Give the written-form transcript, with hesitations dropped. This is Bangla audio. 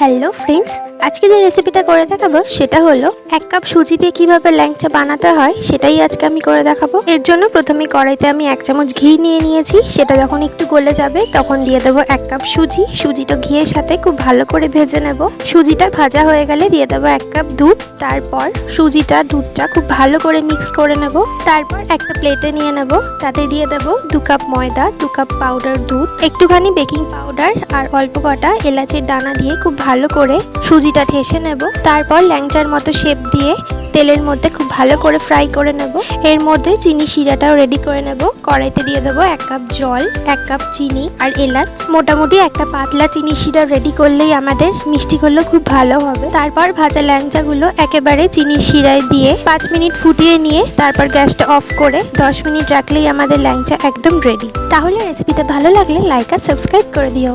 হ্যালো ফ্রেন্ডস, আজকে যে রেসিপিটা করে দেখাবো সেটা হলো 1 কাপ সুজি দিয়ে কীভাবে ল্যাংচা বানাতে হয় সেটাই আজকে আমি করে দেখাবো। এর জন্য প্রথমে কড়াইতে আমি 1 চামচ ঘি নিয়ে নিয়েছি। সেটা যখন একটু গলে যাবে তখন দিয়ে দেবো 1 কাপ সুজি। সুজিটা ঘিয়ের সাথে খুব ভালো করে ভেজে নেব। সুজিটা ভাজা হয়ে গেলে দিয়ে দেবো 1 কাপ দুধ। তারপর দুধটা খুব ভালো করে মিক্স করে নেব। তারপর একটা প্লেটে নিয়ে নেব, তাতে দিয়ে দেবো 2 কাপ ময়দা, 2 কাপ পাউডার দুধ, একটুখানি বেকিং পাউডার আর অল্প কটা এলাচের দানা দিয়ে খুব ভালো করে সুজিটা ঠেসে নেব। তারপর ল্যাংচার মতো শেপ দিয়ে তেলের মধ্যে খুব ভালো করে ফ্রাই করে নেব। এর মধ্যে চিনি শিরাটাও রেডি করে নেব। কড়াইতে দিয়ে দেবো 1 কাপ জল, 1 কাপ চিনি আর এলাচ। মোটামুটি একটা পাতলা চিনি শিরা রেডি করলেই আমাদের মিষ্টি করলে খুব ভালো হবে। তারপর ভাজা ল্যাংচাগুলো একেবারে চিনি শিরায় দিয়ে 5 মিনিট ফুটিয়ে নিয়ে তারপর গ্যাসটা অফ করে 10 মিনিট রাখলেই আমাদের ল্যাংচা একদম রেডি। তাহলে রেসিপিটা ভালো লাগলে লাইক আর সাবস্ক্রাইব করে দিও।